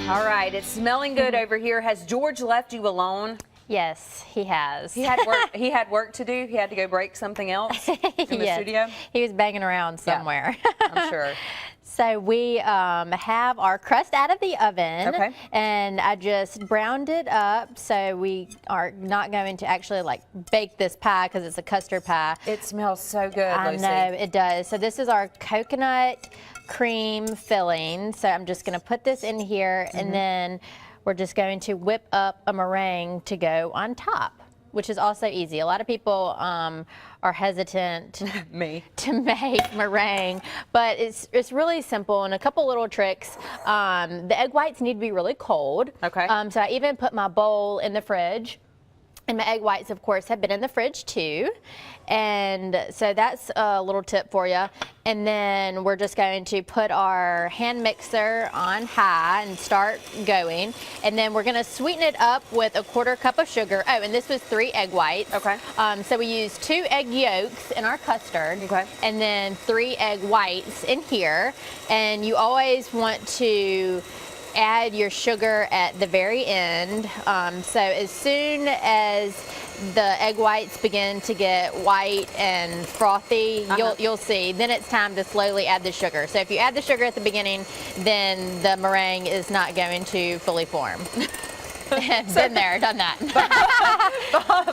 All right, it's smelling good over here. Has George left you alone? Yes, he has. He had work. He had work to do. He had to go break something else in the studio. He was banging around somewhere. Yeah, I'm sure. So we have our crust out of the oven, okay, and I just browned it up. So we are not going to actually like bake this pie because it's a custard pie. It smells so good, Lucy. I know it does. So this is our coconut cream filling. So I'm just going to put this in here, and then we're just going to whip up a meringue to go on top, which is also easy. A lot of people are hesitant to make meringue, but it's really simple, and a couple little tricks. The egg whites need to be really cold. Okay. So I even put my bowl in the fridge. And my egg whites, of course, have been in the fridge too. And so that's a little tip for you. And then we're just going to put our hand mixer on high and start going. And then we're gonna sweeten it up with a 1/4 cup of sugar. Oh, and this was 3 egg whites. Okay. So we used 2 egg yolks in our custard. Okay. And then 3 egg whites in here. And you always want to add your sugar at the very end. So as soon as the egg whites begin to get white and frothy, you'll see, then it's time to slowly add the sugar. So if you add the sugar at the beginning, then the meringue is not going to fully form. Been there, done that.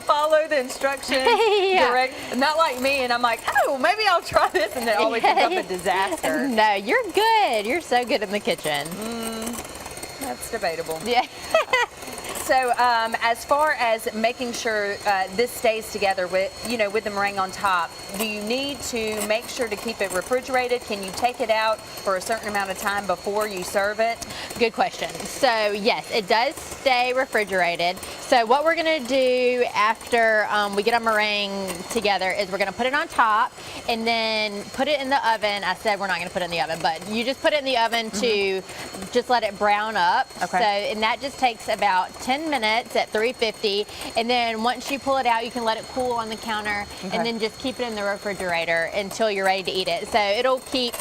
Follow the instructions. Direct. Not like me, and I'm like, oh, maybe I'll try this, and it always ends up a disaster. No, you're good. You're so good in the kitchen. That's debatable. Yeah. So as far as making sure this stays together with, with the meringue on top, do you need to make sure to keep it refrigerated? Can you take it out for a certain amount of time before you serve it? Good question. So yes, it does stay refrigerated. So what we're gonna do after we get our meringue together is we're gonna put it on top and then put it in the oven. I said we're not gonna put it in the oven, but you just put it in the oven to just let it brown up. Okay. So, and that just takes about 10 minutes at 350, and then once you pull it out, you can let it cool on the counter, and then just keep it in the refrigerator until you're ready to eat it. So it'll keep,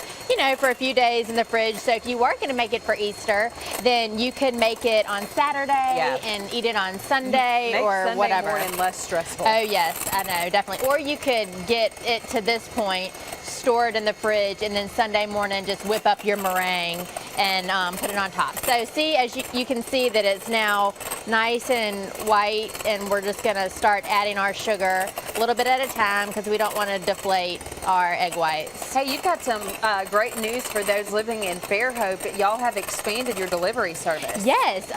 for a few days in the fridge. So if you were going to make it for Easter, then you could make it on Saturday and eat it on Sunday or Sunday whatever. Morning less stressful. Oh yes, I know, definitely. Or you could get it to this point, store it in the fridge, and then Sunday morning just whip up your meringue and put it on top. So see, as you can see that it's now nice and white, and we're just gonna start adding our sugar a little bit at a time because we don't want to deflate our egg whites. Hey, you've got some great news for those living in Fairhope. Y'all have expanded your delivery service. Yes,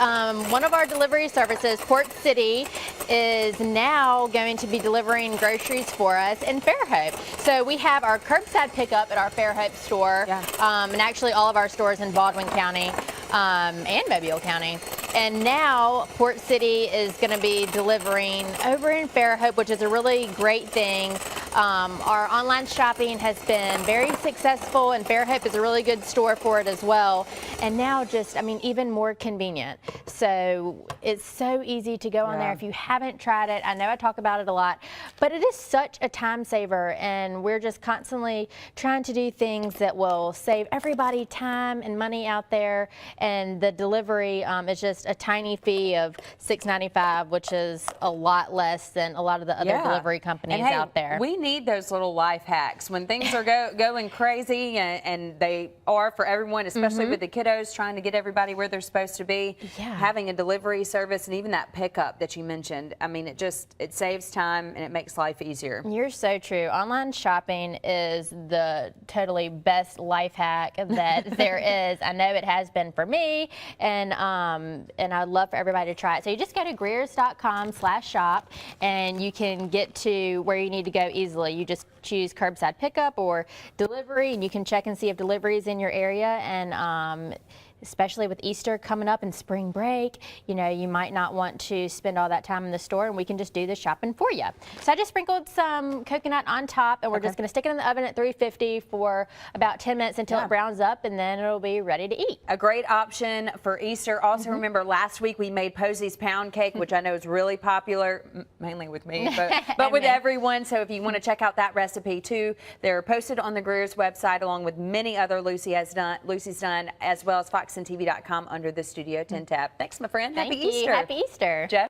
one of our delivery services, Port City, is now going to be delivering groceries for us in Fairhope. So we have our curbside pickup at our Fairhope store, and actually all of our stores in Baldwin County and Mobile County. And now Port City is going to be delivering over in Fairhope, which is a really great thing. Our online shopping has been very successful, and Fairhope is a really good store for it as well. And now just, even more convenient. So it's so easy to go on there. If you haven't tried it, I know I talk about it a lot, but it is such a time saver, and we're just constantly trying to do things that will save everybody time and money out there. And the delivery is just a tiny fee of $6.95, which is a lot less than a lot of the other delivery companies out there. We need those little life hacks when things are going crazy, and they are for everyone, especially with the kiddos trying to get everybody where they're supposed to be. Having a delivery service and even that pickup that you mentioned, it saves time and it makes life easier. You're so true. Online shopping is the totally best life hack that there is. I know it has been for me, and I'd love for everybody to try it. So you just go to greers.com/shop, and you can get to where you need to go easily. You just choose curbside pickup or delivery, and you can check and see if delivery is in your area. And especially with Easter coming up and spring break, you might not want to spend all that time in the store, and we can just do the shopping for you. So I just sprinkled some coconut on top, and we're just gonna stick it in the oven at 350 for about 10 minutes until it browns up, and then it'll be ready to eat. A great option for Easter. Also remember last week we made Posey's pound cake, which I know is really popular, mainly with me, but with everyone. So if you want to check out that recipe too, they're posted on the Greer's website along with many other Lucy's done, as well as Fox foxandtv.com under the Studio 10 tab. Thanks, my friend. Thank Happy you. Easter. Happy Easter. Jeff?